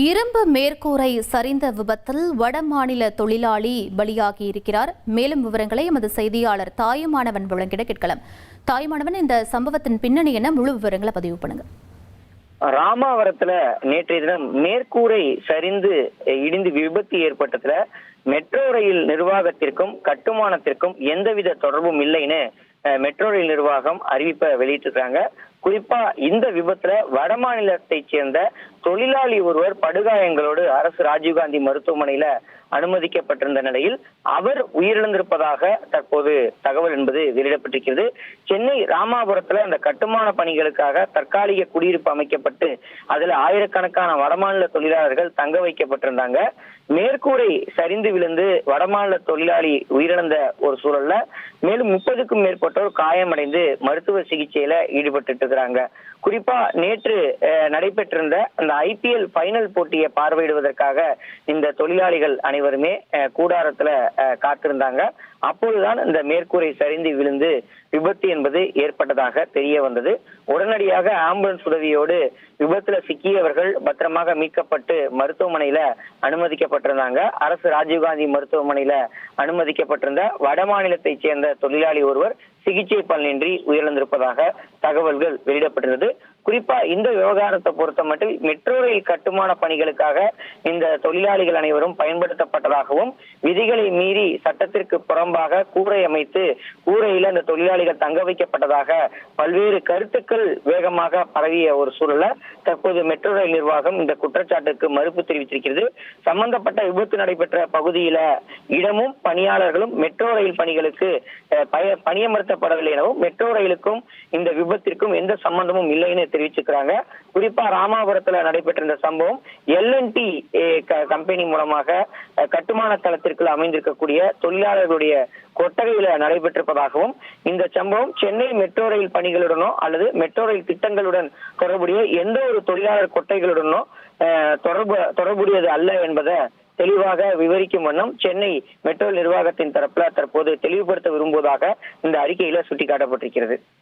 இரும்பு மேற்கூரை சரிந்த விபத்தில் வடமாநில தொழிலாளி பலியாகி இருக்கிறார். மேலும் விவரங்களை எமது செய்தியாளர் தாயுமானவன் வழங்கிட கேட்கலாம். தாயுமானவன், இந்த சம்பவத்தின் பின்னணி என்ன, முழு விவரங்களை பதிவு பண்ணுங்க. ராமாவரத்துல நேற்றைய தினம் மேற்கூரை சரிந்து இடிந்து விபத்து ஏற்பட்டதுல மெட்ரோ ரயில் நிர்வாகத்திற்கும் கட்டுமானத்திற்கும் எந்தவித தொடர்பும் இல்லைன்னு மெட்ரோ ரயில் நிர்வாகம் அறிவிப்பை வெளியிட்டிருக்காங்க. குறிப்பா இந்த விபத்துல வடமாநிலத்தைச் சேர்ந்த தொழிலாளி ஒருவர் படுகாயங்களோடு அரசு ராஜீவ்காந்தி மருத்துவமனையில அனுமதிக்கப்பட்டிருந்த நிலையில் அவர் உயிரிழந்திருப்பதாக தற்போது தகவல் என்பது வெளியிடப்பட்டிருக்கிறது. சென்னை ராமாபுரத்துல அந்த கட்டுமான பணிகளுக்காக தற்காலிக குடியிருப்பு அமைக்கப்பட்டு அதுல ஆயிரக்கணக்கான வடமாநில தொழிலாளர்கள் தங்க வைக்கப்பட்டிருந்தாங்க. மேற்கூரை சரிந்து விழுந்து வடமாநில தொழிலாளி உயிரிழந்த ஒரு சூழல்ல மேலும் 30க்கும் மேற்பட்டோர் காயமடைந்து மருத்துவ சிகிச்சையில ஈடுபட்டு இருக்கிறாங்க. குறிப்பா நேற்று நடைபெற்றிருந்த அந்த IPL ஃபைனல் போட்டியை பார்வையிடுவதற்காக இந்த தொழிலாளிகள் அனைவருமே கூடாரத்துல காத்திருந்தாங்க. அப்போதுதான் இந்த மேற்கூரை சரிந்து விழுந்து விபத்து என்பது ஏற்பட்டதாக தெரிய வந்தது. உடனடியாக ஆம்புலன்ஸ் உதவியோடு விபத்துல சிக்கியவர்கள் பத்திரமாக மீட்கப்பட்டு மருத்துவமனையில அனுமதிக்கப்பட்டிருந்தாங்க. அரசு ராஜீவ்காந்தி மருத்துவமனையில அனுமதிக்கப்பட்டிருந்த வடமாநிலத்தை சேர்ந்த தொழிலாளி ஒருவர் சிகிச்சை பலனின்றி உயிரிழந்திருப்பதாக தகவல்கள் வெளியிடப்பட்டிருந்தது. குறிப்பா இந்த விவகாரத்தை பொறுத்த மட்டும் மெட்ரோ ரயில் கட்டுமான பணிகளுக்காக இந்த தொழிலாளிகள் அனைவரும் பயன்படுத்தப்பட்டதாகவும் விதிகளை மீறி சட்டத்திற்கு புறம்பாக கூரை அமைத்து கூரையில அந்த தொழிலாளிகள் தங்க வைக்கப்பட்டதாக பல்வேறு கருத்துக்கள் வேகமாக பரவிய ஒரு சூழல தற்போது மெட்ரோ ரயில் நிர்வாகம் இந்த குற்றச்சாட்டுக்கு மறுப்பு தெரிவித்திருக்கிறது. சம்பந்தப்பட்ட விபத்து நடைபெற்ற பகுதியில இடமும் பணியாளர்களும் மெட்ரோ ரயில் பணிகளுக்கு பணியமர்த்தப்படவில்லை எனவும் மெட்ரோ ரயிலுக்கும் இந்த விபத்திற்கும் எந்த சம்பந்தமும் இல்லைன்னு தெரிவிச்சிருக்கிறாங்க. குறிப்பா ராமாபுரத்துல நடைபெற்ற இந்த சம்பவம் L&T கம்பெனி மூலமாக கட்டுமான தளத்திற்குள் அமைந்திருக்கக்கூடிய தொழிலாளர்களுடைய கொட்டகையில நடைபெற்றிருப்பதாகவும் இந்த சம்பவம் சென்னை மெட்ரோ ரயில் பணிகளுடனோ அல்லது மெட்ரோ ரயில் திட்டங்களுடன் தொடர்புடைய எந்த ஒரு தொழிலாளர் கொட்டைகளுடனோ தொடர்புடையது அல்ல என்பதை தெளிவாக விவரிக்கும் வண்ணம் சென்னை மெட்ரோ நிர்வாகத்தின் தரப்புல தற்போது தெளிவுபடுத்த விரும்புவதாக இந்த அறிக்கையில சுட்டிக்காட்டப்பட்டிருக்கிறது.